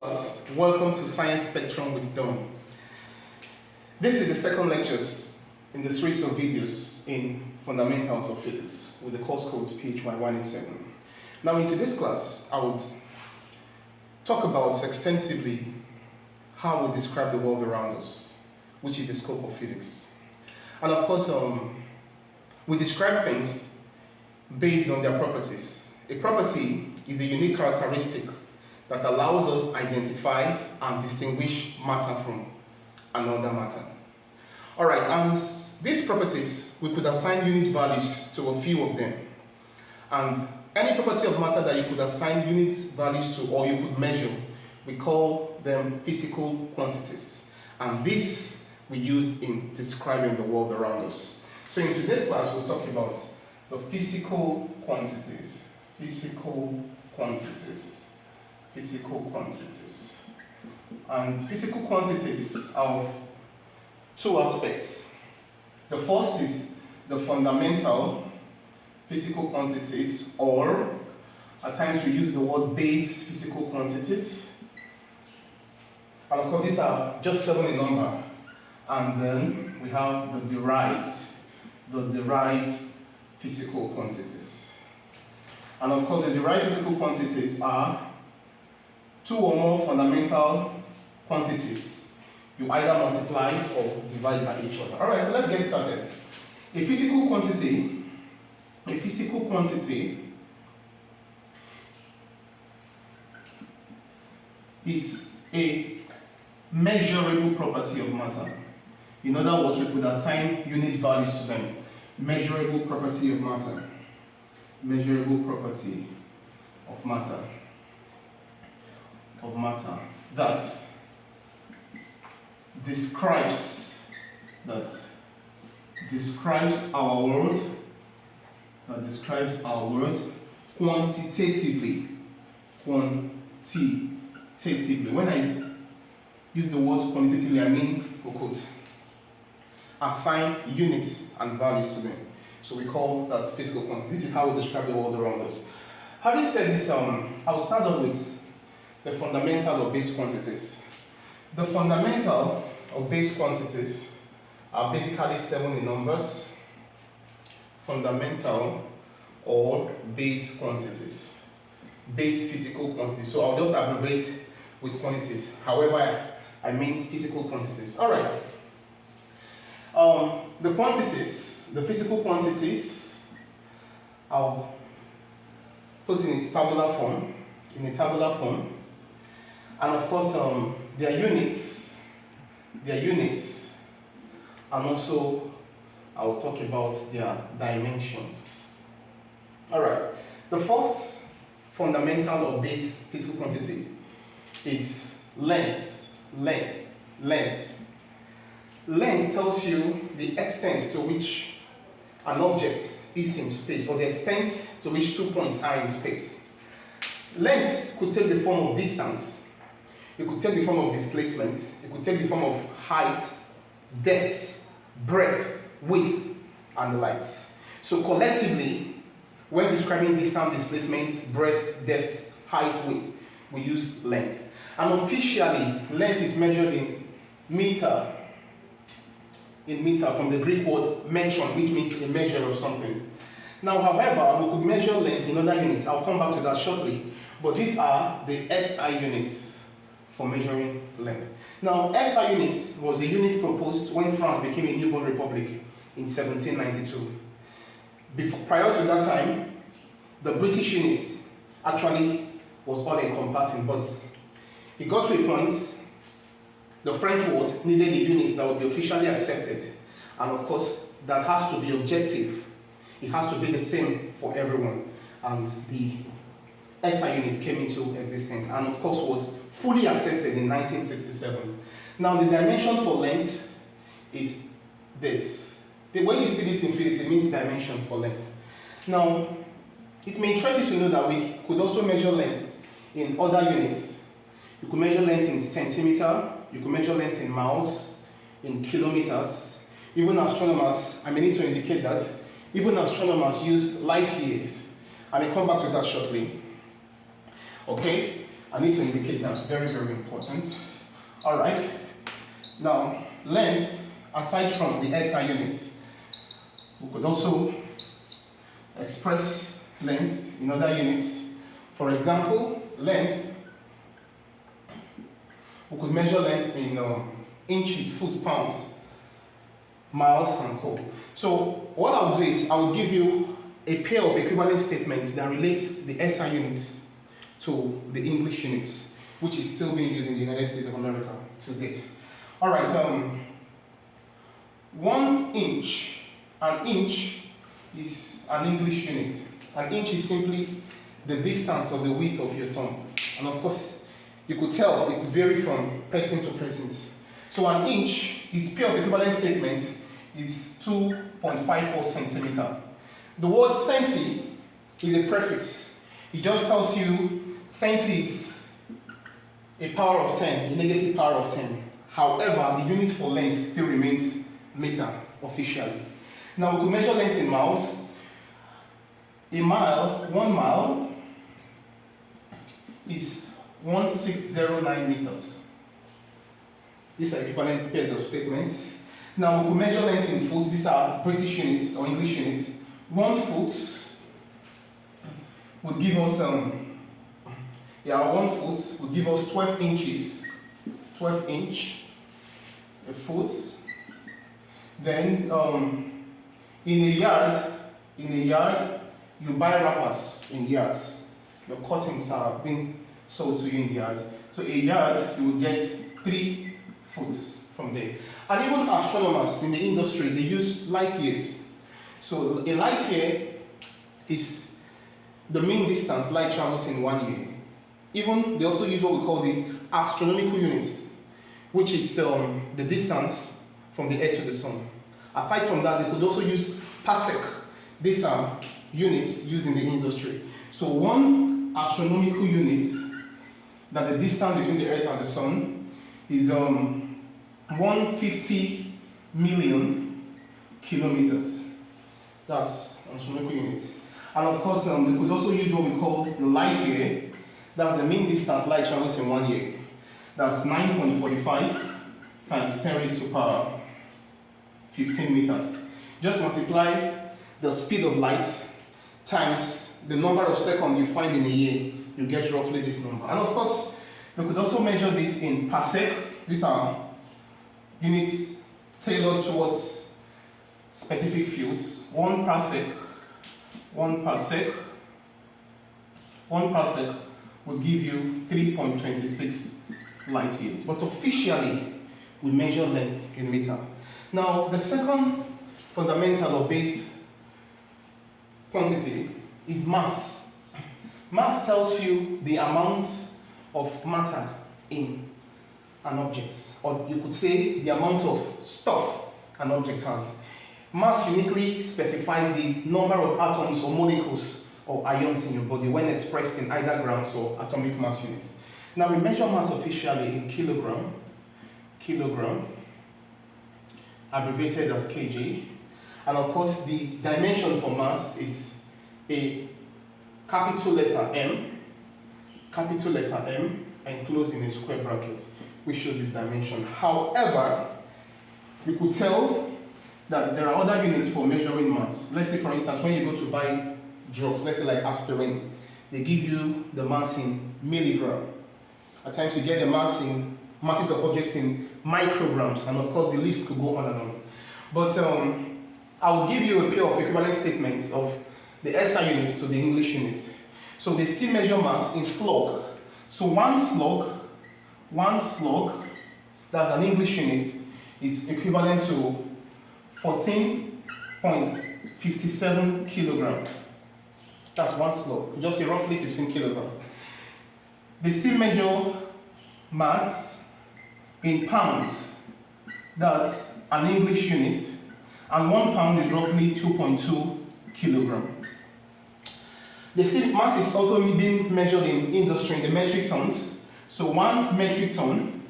Welcome to Science Spectrum with Don. This is the second lecture in the series of videos in Fundamentals of Physics with the course code PHY 187. Now in today's class, I would talk about extensively how we describe the world around us, which is the scope of physics. And of course, we describe things based on their properties. A property is a unique characteristic that allows us identify and distinguish matter from another matter. Alright, and these properties, we could assign unit values to a few of them. And any property of matter that you could assign unit values to or you could measure, we call them physical quantities. And this we use in describing the world around us. So in today's class, we'll talk about the physical quantities. Physical quantities. And physical quantities have two aspects. The first is the fundamental physical quantities, or at times we use the word base physical quantities. And of course these are just 7 in number. And then we have the derived physical quantities. And of course the derived physical quantities are two or more fundamental quantities. You either multiply or divide by each other. Alright, let's get started. A physical quantity is a measurable property of matter. In other words, we could assign unit values to them. Measurable property of matter. Measurable property of matter. That describes our world quantitatively. When I use the word quantitatively, I mean we could assign units and values to them. So we call that physical quantity. This is how we describe the world around us. Having said this, I will start off with the fundamental or base quantities. The fundamental or base quantities are basically 7 in numbers. Fundamental or base quantities. Base physical quantities. So I'll just abbreviate with quantities. However, I mean physical quantities. Alright. The quantities, the physical quantities, I'll put in its tabular form. And of course, their units, and also I will talk about their dimensions. Alright, the first fundamental or base physical quantity is length. Length tells you the extent to which an object is in space, or the extent to which 2 points are in space. Length could take the form of distance. It could take the form of displacement. It could take the form of height, depth, breadth, width, and the likes. So collectively, when describing distance, displacement, breadth, depth, height, width, we use length. And officially, length is measured in meter. From the Greek word metron, which means a measure of something. Now, however, we could measure length in other units. I'll come back to that shortly. But these are the SI units for measuring length. Now, SI units was a unit proposed when France became a newborn republic in 1792. Prior to that time, the British unit actually was all-encompassing, but it got to a point, the French world needed a unit that would be officially accepted, and of course, that has to be objective. It has to be the same for everyone, and the SI unit came into existence and of course was fully accepted in 1967. Now the dimension for length is this. When you see this in physics, it means dimension for length. Now, it may interest you to know that we could also measure length in other units. You could measure length in centimeter, you could measure length in miles, in kilometers. Even astronomers, I may need to indicate that, even astronomers use light years. I may come back to that shortly. Okay? I need to indicate that. Very, very important. All right. Now, length, aside from the SI unit, we could also express length in other units. For example, length, we could measure length in inches, foot, pounds, miles, and co. So what I'll do is I'll give you a pair of equivalent statements that relates the SI units to the English units, which is still being used in the United States of America to date. All right, 1 inch, an inch is an English unit. An inch is simply the distance of the width of your thumb. And of course, you could tell it could vary from person to person. So an inch, its pair of equivalent statements is 2.54 centimeter. The word centi is a prefix. It just tells you centi is a power of 10, a negative power of 10. However, the unit for length still remains meter officially. Now we could measure length in miles. A mile, 1 mile is 1609 meters. These are equivalent pairs of statements. Now we could measure length in foot. These are British units or English units. 1 foot would give us 1 foot would give us 12 inches. 12 inch a foot. Then in a yard, you buy wrappers in yards. Your curtains are being sold to you in the yard. So a yard, you will get 3 foot from there. And even astronomers in the industry, they use light years. So a light year is the mean distance light travels in 1 year. Even they also use what we call the astronomical units, which is the distance from the Earth to the Sun. Aside from that, they could also use parsec. These are units used in the industry. So 1 astronomical unit, that the distance between the Earth and the Sun, is 150 million kilometers. That's astronomical unit. And of course, they could also use what we call the light year. That's the mean distance light travels in 1 year. That's 9.45 times 10 raised to power 15 meters. Just multiply the speed of light times the number of seconds you find in a year, you get roughly this number. And of course, we could also measure this in parsec. These are units tailored towards specific fields. 1 parsec would give you 3.26 light years. But officially, we measure length in meter. Now, the second fundamental or base quantity is mass. Mass tells you the amount of matter in an object, or you could say the amount of stuff an object has. Mass uniquely specifies the number of atoms or molecules or ions in your body when expressed in either grams or atomic mass units. Now we measure mass officially in kilogram, abbreviated as kg, and of course the dimension for mass is a capital letter M, enclosed in a square bracket, which shows its dimension. However, we could tell that there are other units for measuring mass. Let's say, for instance, when you go to buy drugs, let's say like aspirin, they give you the mass in milligram. At times you get the masses of objects in micrograms, and of course the list could go on and on. But I will give you a pair of equivalent statements of the SI units to the English units. So they still measure mass in slug. So one slug, that's an English unit, is equivalent to 14.57 kilogram. That's one slug, just say roughly 15 kilogram. They still measure mass in pounds. That's an English unit, and 1 pound is roughly 2.2 kilogram. The mass is also being measured in industry in the metric tons. So 1 metric ton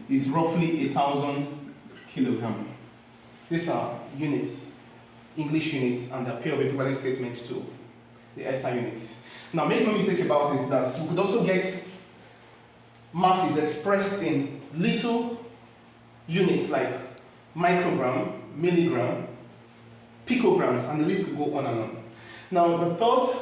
is roughly 1,000 kilogram. These are units, English units, and a pair of equivalent statements to the SI units. Now make no mistake about it that we could also get masses expressed in little units like microgram, milligram, picograms, and the list could go on and on. Now the third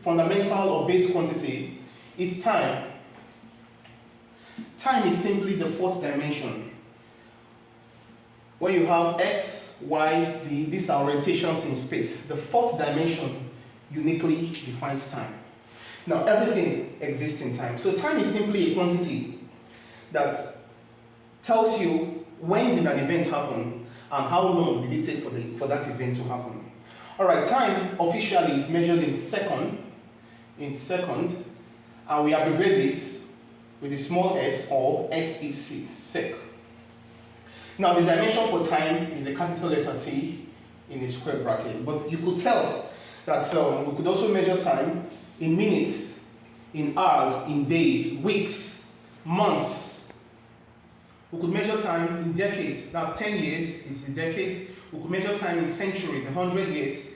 fundamental or base quantity is time. Time is simply the fourth dimension. When you have x, y, z, these are orientations in space. The fourth dimension uniquely defines time. Now everything exists in time. So time is simply a quantity that tells you when did an event happen and how long did it take for that event to happen. Alright, time officially is measured in second, and we abbreviate this with a small s or SEC, sec. Now the dimension for time is a capital letter T in a square bracket, but you could tell that we could also measure time in minutes, in hours, in days, weeks, months. We could measure time in decades. That's 10 years, it's a decade. We could measure time in century, the 100 years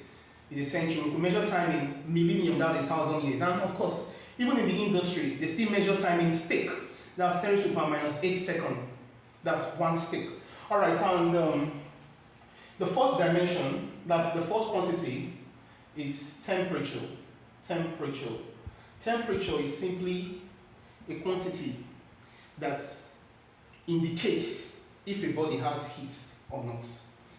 is a century. We could measure time in millennium, that's 1,000 years. And of course, even in the industry, they still measure time in stick. That's 10 to the power minus 8 seconds. That's one stick. All right, and the fourth dimension, that's the fourth quantity, is temperature. Temperature is simply a quantity that indicates if a body has heat or not.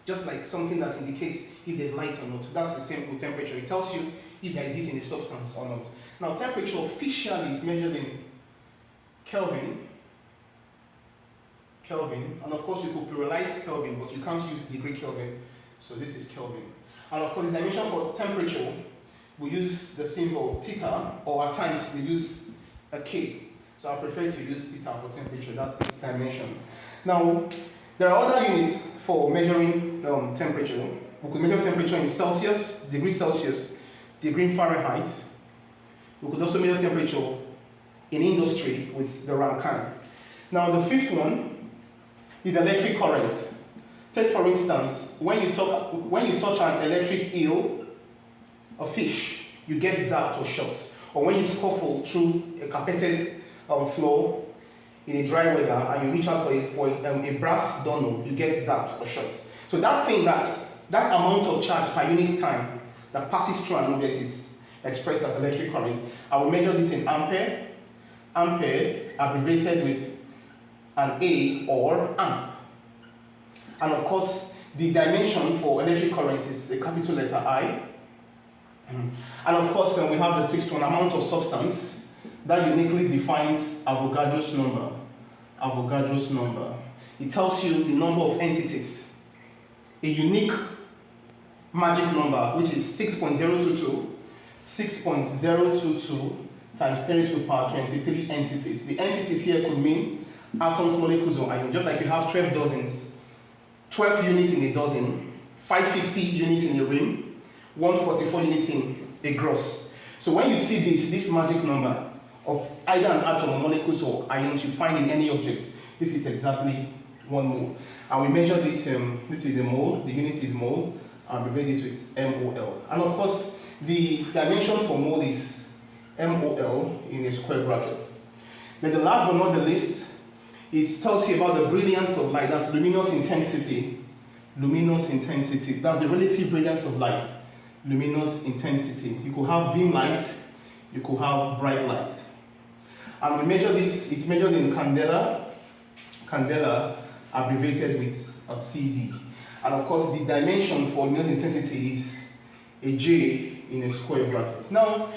Just like something that indicates if there's light or not. That's the same with temperature. It tells you if there is heat in a substance or not. Now, temperature officially is measured in Kelvin, and of course you could pluralize Kelvin, but you can't use degree Kelvin, so this is Kelvin. And of course the dimension for temperature, we use the symbol theta, or at times they use a K. So I prefer to use theta for temperature, that's its dimension. Now, there are other units for measuring temperature. We could measure temperature in Celsius, degree Celsius, degree Fahrenheit. We could also measure temperature in industry with the Rankine. Now the fifth one is electric current. Take for instance, when you touch an electric eel, a fish, you get zapped or shot. Or when you scuffle through a carpeted floor in a dry weather and you reach out for a brass doorknob, you get zapped or shot. So that thing, that amount of charge per unit time that passes through an object is expressed as electric current. I will measure this in ampere. Ampere abbreviated with an A or amp. And of course, the dimension for electric current is a capital letter I. And of course, we have the sixth one, amount of substance, that uniquely defines Avogadro's number. Avogadro's number. It tells you the number of entities. A unique magic number, which is 6.022 times 10 to the power 23 entities. The entities here could mean atoms, molecules, or ions. Just like you have 12 dozens, 12 units in a dozen, 550 units in a ring, 144 units in a gross. So when you see this magic number of either an atom, molecules, or ions you find in any object, this is exactly 1 mole. And we measure this, this is a mole, the unit is mole, and we abbreviate this with MOL. And of course, the dimension for mole is MOL in a square bracket. Then the last but not the least, it tells you about the brilliance of light. That's luminous intensity. Luminous intensity. That's the relative brilliance of light. Luminous intensity. You could have dim light. You could have bright light. And we measure this. It's measured in candela. Candela abbreviated with a CD. And of course, the dimension for luminous intensity is a J in a square bracket. Now,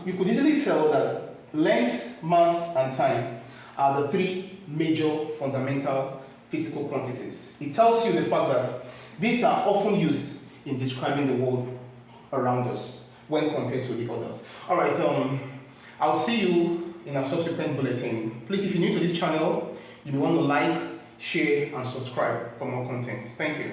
you could easily tell that length, mass, and time are the three major fundamental physical quantities. It tells you the fact that these are often used in describing the world around us when compared to the others. All right, I'll see you in a subsequent bulletin. Please, if you're new to this channel, you may want to like, share, and subscribe for more content. Thank you.